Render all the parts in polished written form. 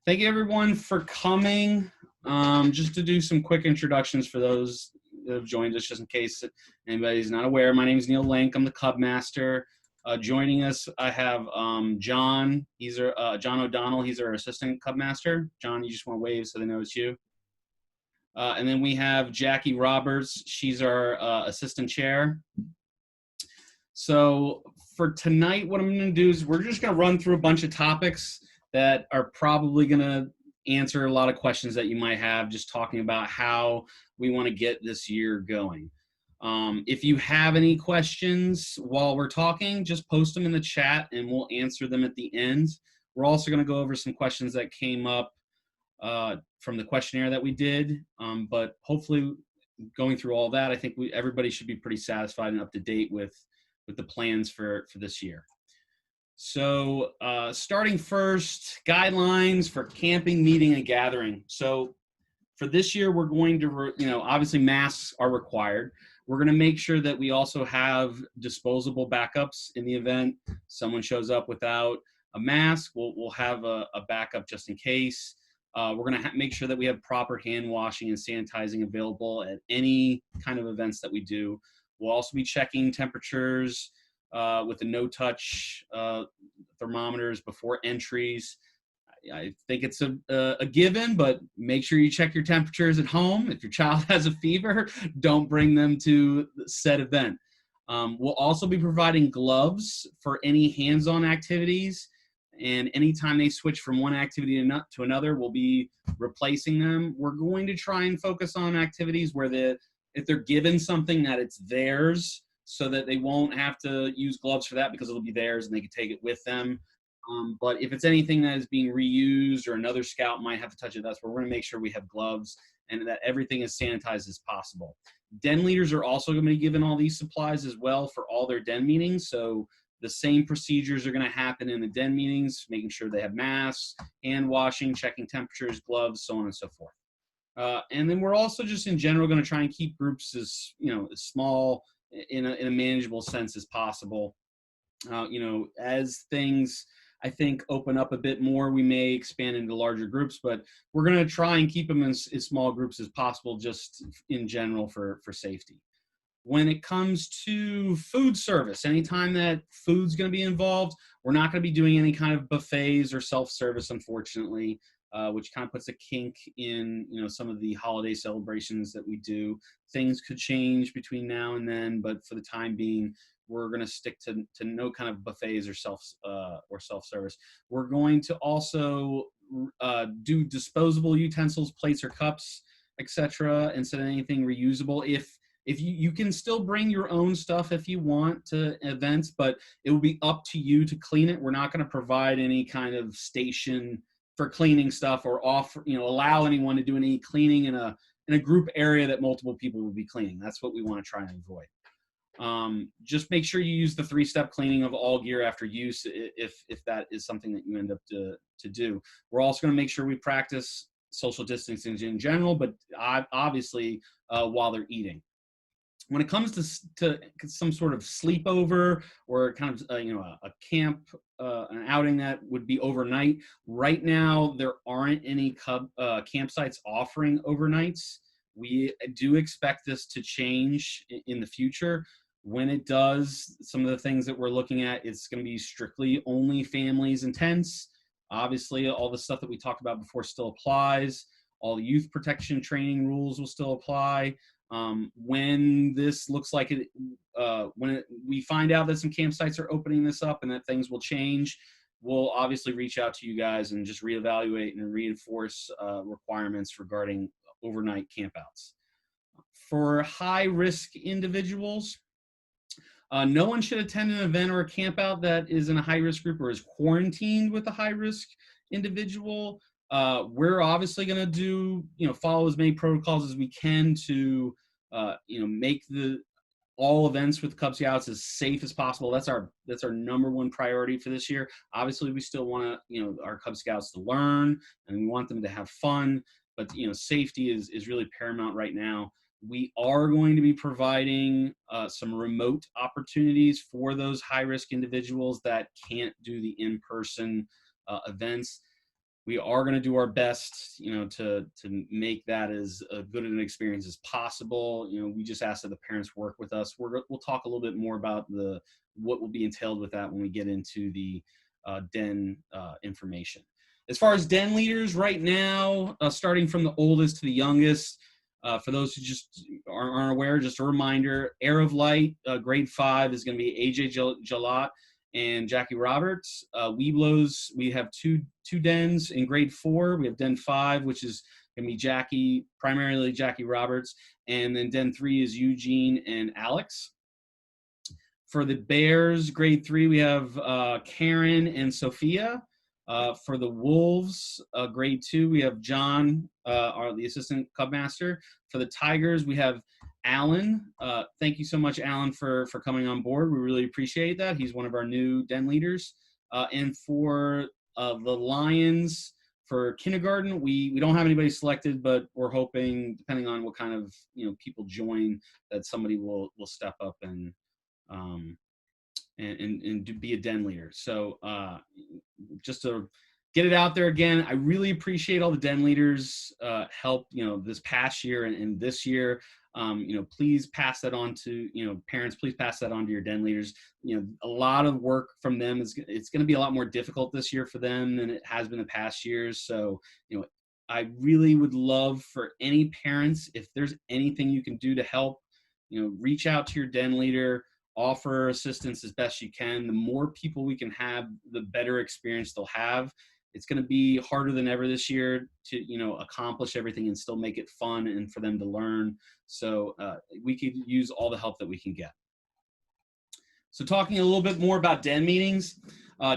Thank you everyone for coming. Just to do some quick introductions for those that have joined us, just in case anybody's not aware. My name is Neil Link. I'm the Cub Master. Joining us, I have John. He's our John O'Donnell. He's our assistant Cub Master. John, you just want to wave so they know it's you. And then we have Jackie Roberts. She's our assistant chair. So for tonight, what I'm going to do is we're just going to run through a bunch of topics that are probably going to answer a lot of questions that you might have, just talking about how we want to get this year going. If you have any questions while we're talking, just post them in the chat and we'll answer them at the end. We're also going to go over some questions that came up from the questionnaire that we did, but hopefully going through all that, I think everybody should be pretty satisfied and up to date with the plans for this year. So starting first, guidelines for camping, meeting, and gathering. So for this year, we're going to, obviously masks are required. We're going to make sure that we also have disposable backups in the event someone shows up without a mask. We'll have a backup just in case. We're going to make sure that we have proper hand washing and sanitizing available at any kind of events that we do. We'll also be checking temperatures with the no-touch thermometers before entries. I think it's a given, but make sure you check your temperatures at home. If your child has a fever, don't bring them to the said event. We'll also be providing gloves for any hands-on activities, and anytime they switch from one activity to another, we'll be replacing them. We're going to try and focus on activities where if they're given something, that it's theirs, so that they won't have to use gloves for that because it'll be theirs and they can take it with them. But if it's anything that is being reused or another scout might have to touch it, that's where we're going to make sure we have gloves and that everything is sanitized as possible. Den leaders are also going to be given all these supplies as well for all their den meetings. So the same procedures are going to happen in the den meetings, making sure they have masks, hand washing, checking temperatures, gloves, so on and so forth. And then we're also just in general going to try and keep groups as small in a manageable sense as possible. As things I think open up a bit more, we may expand into larger groups, but we're going to try and keep them as small groups as possible, just in general for safety. When it comes to food service, anytime that food's going to be involved, we're not going to be doing any kind of buffets or self-service, unfortunately, which kind of puts a kink in some of the holiday celebrations that we do. Things could change between now and then, but for the time being, we're going to stick to no kind of buffets or self-service. We're going to also do disposable utensils, plates or cups, etc., instead of anything reusable. If you can still bring your own stuff if you want to events, but it will be up to you to clean it. We're not going to provide any kind of station for cleaning stuff or allow anyone to do any cleaning in a group area that multiple people will be cleaning. That's what we want to try and avoid. Just make sure you use the 3-step cleaning of all gear after use if that is something that you end up to do. We're also going to make sure we practice social distancing in general, but obviously while they're eating. When it comes to some sort of sleepover or kind of a camp, an outing that would be overnight, right now there aren't any campsites offering overnights. We do expect this to change in the future. When it does, some of the things that we're looking at, it's going to be strictly only families and tents. Obviously, all the stuff that we talked about before still applies. All the youth protection training rules will still apply. When this looks like it, we find out that some campsites are opening this up and that things will change, we'll obviously reach out to you guys and just reevaluate and reinforce requirements regarding overnight campouts. For high-risk individuals, no one should attend an event or a campout that is in a high-risk group or is quarantined with a high-risk individual. We're obviously going to do, follow as many protocols as we can to, make all events with Cub Scouts as safe as possible. That's our number one priority for this year. Obviously, we still want our Cub Scouts to learn and we want them to have fun, but safety is really paramount right now. We are going to be providing some remote opportunities for those high-risk individuals that can't do the in-person events. We are going to do our best, to make that as good an experience as possible. We just ask that the parents work with us. We'll talk a little bit more about what will be entailed with that when we get into the den information. As far as den leaders right now, starting from the oldest to the youngest, for those who just aren't aware, just a reminder, Air of Light, grade 5 is going to be AJ Jalot and Jackie Roberts. Weeblos, we have two dens in grade 4. We have den 5, which is going to be primarily Jackie Roberts, and then den 3 is Eugene and Alex. For the Bears, grade 3, we have Karen and Sophia. For the Wolves, grade 2, we have John, the assistant cub master. For the Tigers, we have Alan. Thank you so much, Alan, for coming on board. We really appreciate that. He's one of our new den leaders. And for the Lions, for kindergarten, we don't have anybody selected, but we're hoping, depending on what kind of people join, that somebody will step up and be a den leader. So just to get it out there again, I really appreciate all the den leaders help, this past year and this year. Please pass that on to, parents, please pass that on to your den leaders. A lot of work from them it's going to be a lot more difficult this year for them than it has been the past years. So, I really would love for any parents, if there's anything you can do to help, reach out to your den leader, offer assistance as best you can. The more people we can have, the better experience they'll have. It's going to be harder than ever this year to, accomplish everything and still make it fun and for them to learn. So we could use all the help that we can get. So talking a little bit more about den meetings,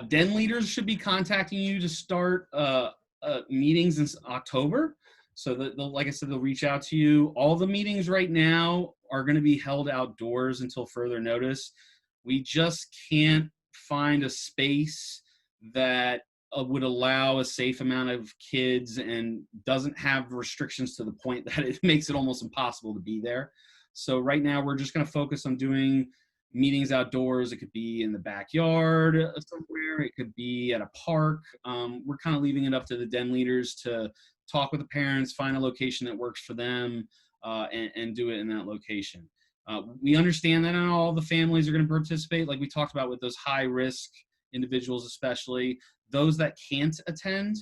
den leaders should be contacting you to start meetings in October. So that like I said, they'll reach out to you. All the meetings right now are going to be held outdoors until further notice. We just can't find a space that would allow a safe amount of kids and doesn't have restrictions to the point that it makes it almost impossible to be there. So right now we're just going to focus on doing meetings outdoors. It could be in the backyard somewhere. It could be at a park. We're kind of leaving it up to the den leaders to talk with the parents, find a location that works for them, and do it in that location. We understand that not all the families are going to participate, like we talked about with those high-risk individuals, especially those that can't attend.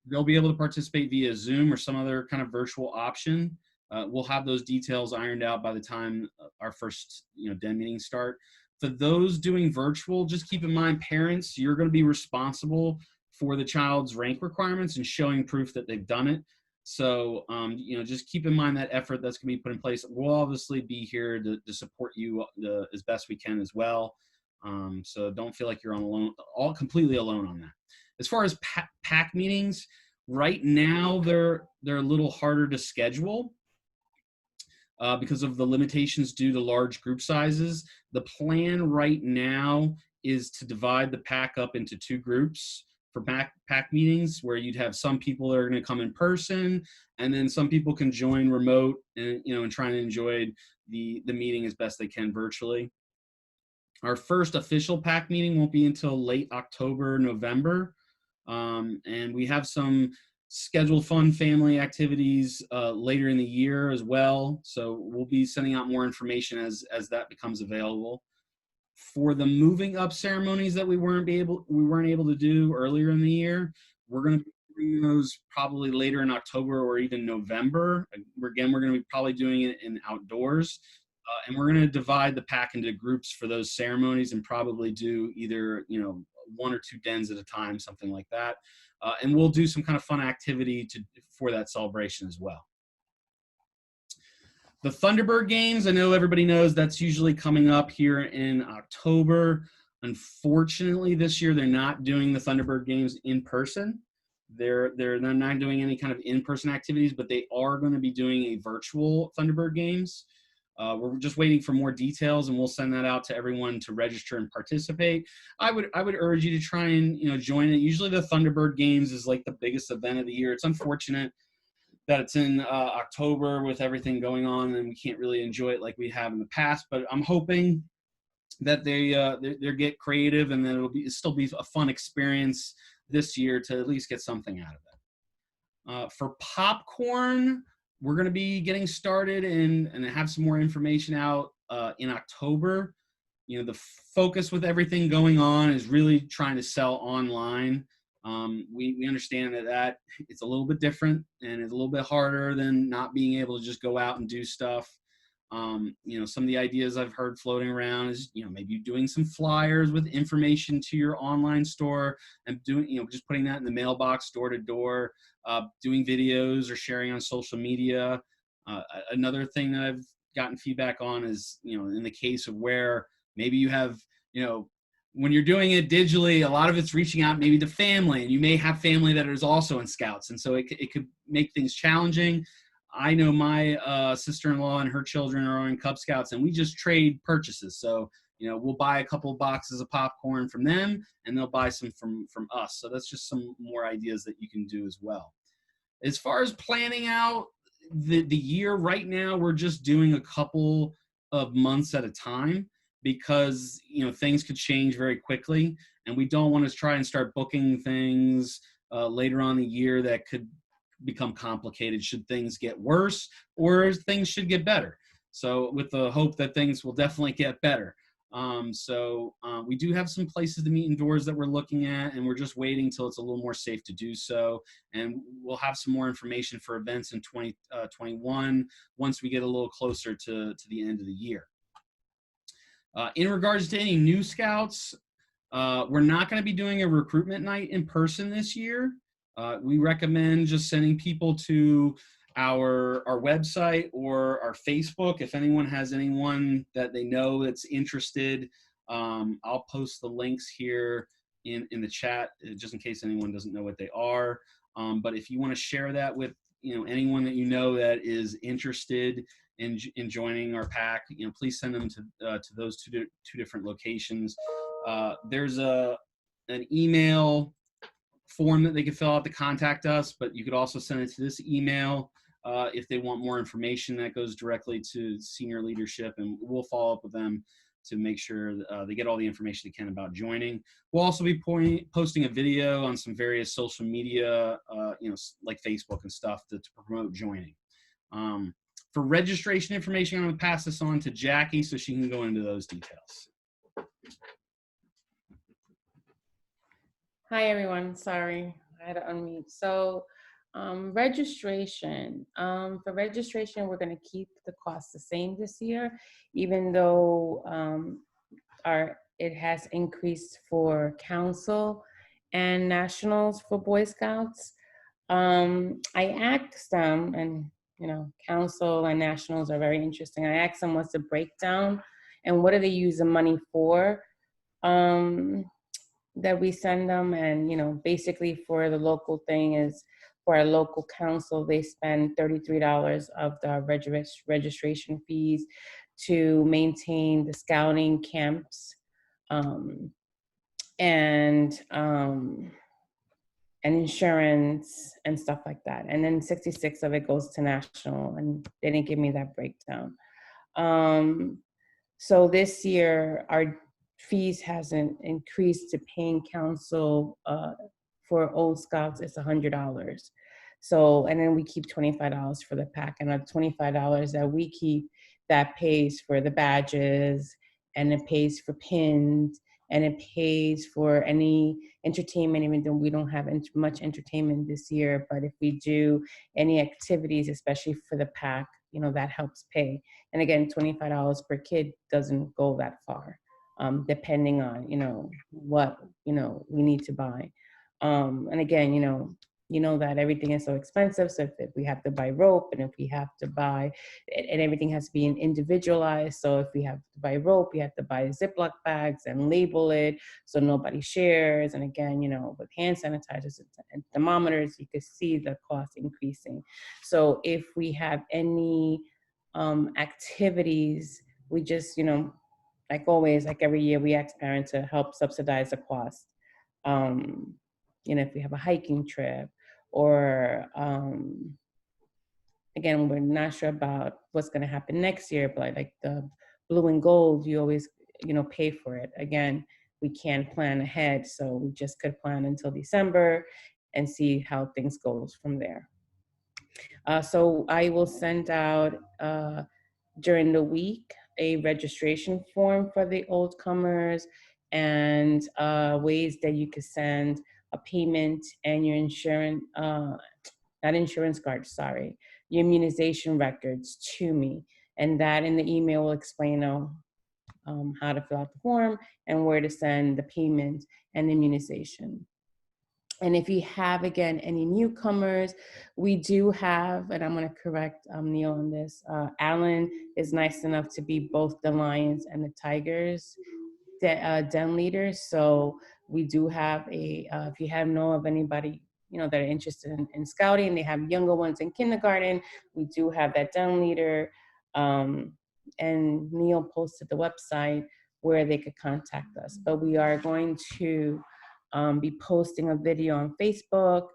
They'll be able to participate via Zoom or some other kind of virtual option. We'll have those details ironed out by the time our first den meetings start. For those doing virtual, just keep in mind, parents, you're going to be responsible for the child's rank requirements and showing proof that they've done it. So, just keep in mind that effort that's going to be put in place. We'll obviously be here to support you as best we can as well. So don't feel like you're completely alone on that. As far as PAC meetings, right now they're a little harder to schedule because of the limitations due to large group sizes. The plan right now is to divide the PAC up into 2 groups for PAC meetings, where you'd have some people that are going to come in person, and then some people can join remote and try and enjoy the meeting as best they can virtually. Our first official PAC meeting won't be until late October, November. And we have some scheduled fun family activities later in the year as well. So we'll be sending out more information as that becomes available. For the moving up ceremonies that we weren't able to do earlier in the year, we're going to be doing those probably later in October or even November. Again, we're going to be probably doing it in outdoors. And we're going to divide the PAC into groups for those ceremonies and probably do either, 1 or 2 dens at a time, something like that. And we'll do some kind of fun activity for that celebration as well. The Thunderbird games, I know everybody knows that's usually coming up here in October. Unfortunately, this year they're not doing the Thunderbird games in person. They're not doing any kind of in-person activities, but they are going to be doing a virtual Thunderbird games. We're just waiting for more details, and we'll send that out to everyone to register and participate. I would urge you to try and join it. Usually the Thunderbird games is like the biggest event of the year. It's unfortunate that it's in October with everything going on, and we can't really enjoy it like we have in the past. But I'm hoping that they get creative, and that it'll still be a fun experience this year to at least get something out of it. For popcorn, we're going to be getting started and have some more information out in October. You know, the focus with everything going on is really trying to sell online. We understand that it's a little bit different and it's a little bit harder than not being able to just go out and do stuff. You know, some of the ideas I've heard floating around is, you know, maybe doing some flyers with information to your online store and doing, you know, just putting that in the mailbox door to door, doing videos or sharing on social media. Another thing that I've gotten feedback on is, you know, in the case of where maybe you have, you know, when you're doing it digitally, a lot of it's reaching out maybe to family, and you may have family that is also in Scouts. And so it could make things challenging. I know my sister-in-law and her children are in Cub Scouts, and we just trade purchases. So, you know, we'll buy a couple of boxes of popcorn from them, and they'll buy some from us. So that's just some more ideas that you can do as well. As far as planning out the year, right now, we're just doing a couple of months at a time because, you know, things could change very quickly, and we don't want to try and start booking things later on in the year that could become complicated should things get worse or things should get better. So with the hope that things will definitely get better. We do have some places to meet indoors that we're looking at, and we're just waiting till it's a little more safe to do so. And we'll have some more information for events in 2021 once we get a little closer to the end of the year. In regards to any new Scouts, we're not going to be doing a recruitment night in person this year. We recommend just sending people to our website or our Facebook. If anyone has anyone that they know that's interested, I'll post the links here in the chat just in case anyone doesn't know what they are. But if you want to share that with, you know, anyone that you know that is interested in joining our pack, you know, please send them to those two different locations. There's an email form that they can fill out to contact us, but you could also send it to this email if they want more information. That goes directly to senior leadership, and we'll follow up with them to make sure they get all the information they can about joining. We'll also be posting a video on some various social media, you know, like Facebook and stuff to promote joining. For registration information, I'm going to pass this on to Jackie so she can go into those details. Hi, everyone. Sorry, I had to unmute. So registration. For registration, we're going to keep the cost the same this year, even though it has increased for council and nationals for Boy Scouts. I asked them, and you know, council and nationals are very interesting. I asked them what's the breakdown and what do they use the money for. That we send them, and you know, basically for the local thing is for our local council, they spend $33 of the registration fees to maintain the scouting camps and insurance and stuff like that. And then 66 of it goes to national, and they didn't give me that breakdown. So this year, our fees hasn't increased to paying council for Old Scouts. It's $100. So, and then we keep $25 for the pack, and the $25 that we keep, that pays for the badges, and it pays for pins, and it pays for any entertainment, even though we don't have much entertainment this year. But if we do any activities, especially for the pack, you know, that helps pay. And again, $25 per kid doesn't go that far, depending on, you know, what, you know, we need to buy. And again, you know that everything is so expensive. So if we have to buy rope, and if we have to buy, and everything has to be individualized. So if we have to buy rope, we have to buy Ziploc bags and label it so nobody shares. And again, you know, with hand sanitizers and thermometers, you could see the cost increasing. So if we have any activities, we just, you know, like always, like every year, we ask parents to help subsidize the cost. You know, if we have a hiking trip, or again, we're not sure about what's going to happen next year, but like the blue and gold, you always, you know, pay for it. Again, we can plan ahead. So we just could plan until December and see how things goes from there. So I will send out during the week a registration form for the old comers and ways that you could send a payment and your insurance, not insurance card, sorry, your immunization records to me. And that in the email will explain how to fill out the form and where to send the payment and the immunization. And if you have, again, any newcomers, we do have, and I'm going to correct Neil on this, Alan is nice enough to be both the Lions and the Tigers den leaders. So we do have if you know of anybody, that are interested in scouting, they have younger ones in kindergarten, we do have that den leader. And Neil posted the website where they could contact us. But we are going to be posting a video on Facebook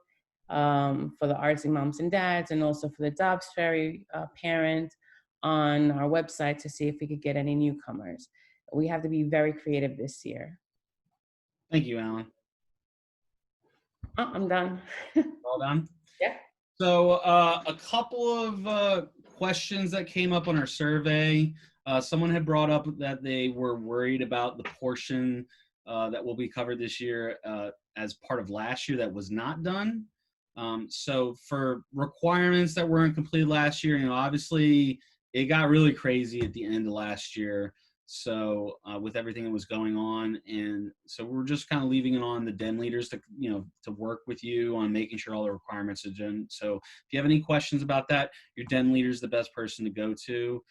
for the Ardsley moms and dads, and also for the Dobbs Ferry parents on our website to see if we could get any newcomers. We have to be very creative this year. Thank you, Alan. Oh, I'm done. All done? Yeah. So a couple of questions that came up on our survey. Someone had brought up that they were worried about the portion that will be covered this year as part of last year that was not done. So for requirements that weren't completed last year, obviously it got really crazy at the end of last year. So with everything that was going on, and so we're just kind of leaving it on the den leaders to to work with you on making sure all the requirements are done. So if you have any questions about that, your den leader is the best person to go to.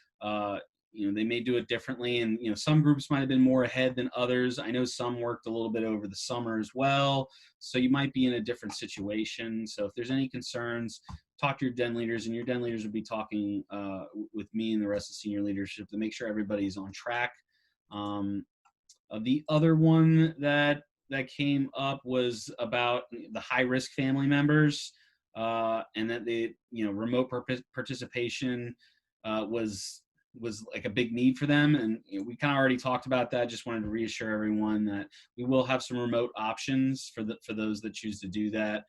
They may do it differently, and some groups might have been more ahead than others. I know some worked a little bit over the summer as well, so you might be in a different situation. So if there's any concerns, talk to your den leaders, and your den leaders will be talking with me and the rest of senior leadership to make sure everybody's on track. The other one that came up was about the high-risk family members, and that the remote participation was like a big need for them, and we kind of already talked about that. Just wanted to reassure everyone that we will have some remote options for those that choose to do that.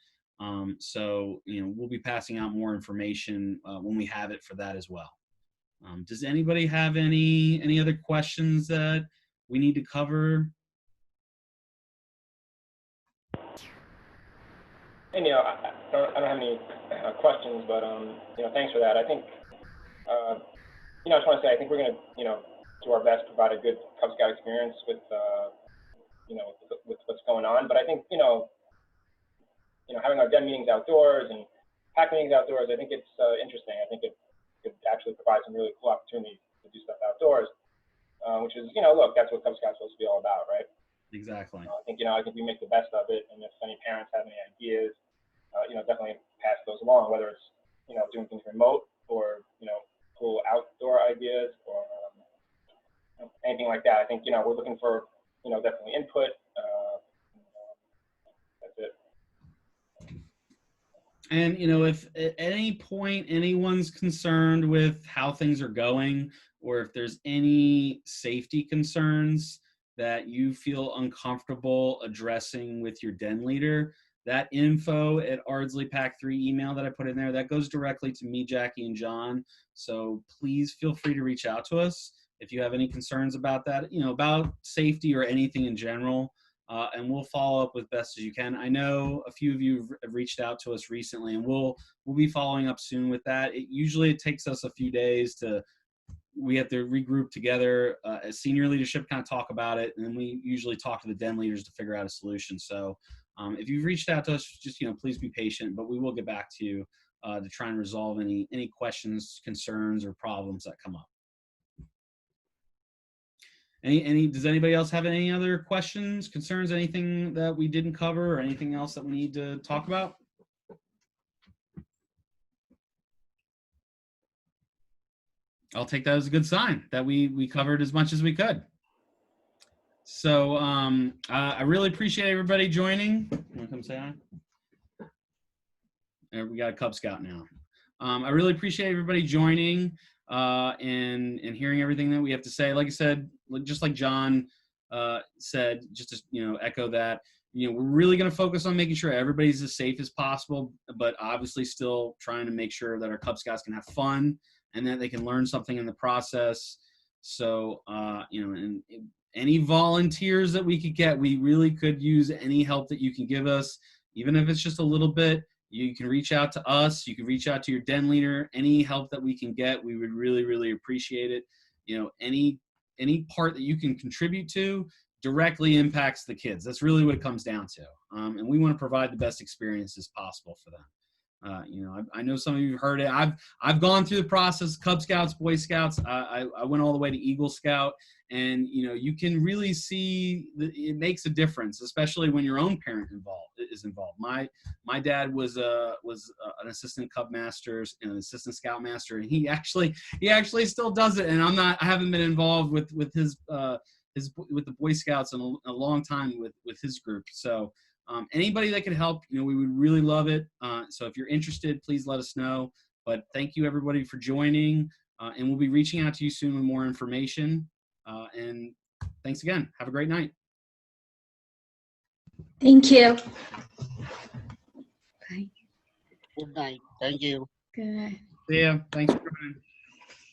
So we'll be passing out more information when we have it for that as well. Does anybody have any other questions that we need to cover? Hey Neil, I don't have any questions, but thanks for that. I think I just want to say I think we're going to do our best to provide a good Cub Scout experience with with what's going on. But I think having our den meetings outdoors and pack meetings outdoors, I think it's interesting. I think it could actually provide some really cool opportunities to do stuff outdoors, which is look, that's what Cub Scouts supposed to be all about, right? Exactly. I think we make the best of it, and if any parents have any ideas, definitely pass those along, whether it's doing things remote or cool outdoor ideas or anything like that. I think we're looking for definitely input. That's it. And if at any point anyone's concerned with how things are going, or if there's any safety concerns that you feel uncomfortable addressing with your den leader, that info at Ardsley Pack 3 email that I put in there, that goes directly to me, Jackie, and John. So please feel free to reach out to us if you have any concerns about that, about safety or anything in general, and we'll follow up with best as you can. I know a few of you have reached out to us recently, and we'll be following up soon with that. It takes us a few days we have to regroup together as senior leadership, kind of talk about it, and then we usually talk to the den leaders to figure out a solution. So if you've reached out to us, just please be patient, but we will get back to you to try and resolve any questions, concerns, or problems that come up. Does anybody else have any other questions, concerns, anything that we didn't cover, or anything else that we need to talk about? I'll take that as a good sign that we covered as much as we could. So I really appreciate everybody joining. You want to come say hi? We got a Cub Scout now. I really appreciate everybody joining and hearing everything that we have to say. Like I said, just like John, said, just to, you know, echo that, you know, we're really going to focus on making sure everybody's as safe as possible, but obviously still trying to make sure that our Cub Scouts can have fun and that they can learn something in the process. So, you know, and any volunteers that we could get, we really could use any help that you can give us, even if it's just a little bit. You can reach out to us. You can reach out to your den leader. Any help that we can get, we would really, really appreciate it. You know, any part that you can contribute to directly impacts the kids. That's really what it comes down to. And we want to provide the best experiences possible for them. You know, I know some of you have heard it. I've gone through the process, Cub Scouts, Boy Scouts. I went all the way to Eagle Scout, and you know, you can really see that it makes a difference, especially when your own parent is involved. My dad was an assistant Cub master and an assistant Scout master, and he actually still does it. And I haven't been involved with his with the Boy Scouts in a long time with his group. So. Anybody that can help, you know, we would really love it. So if you're interested, please let us know. But thank you, everybody, for joining. And we'll be reaching out to you soon with more information. And thanks again. Have a great night. Thank you. Bye. Good night. Thank you. Good night. See ya. Thanks for coming.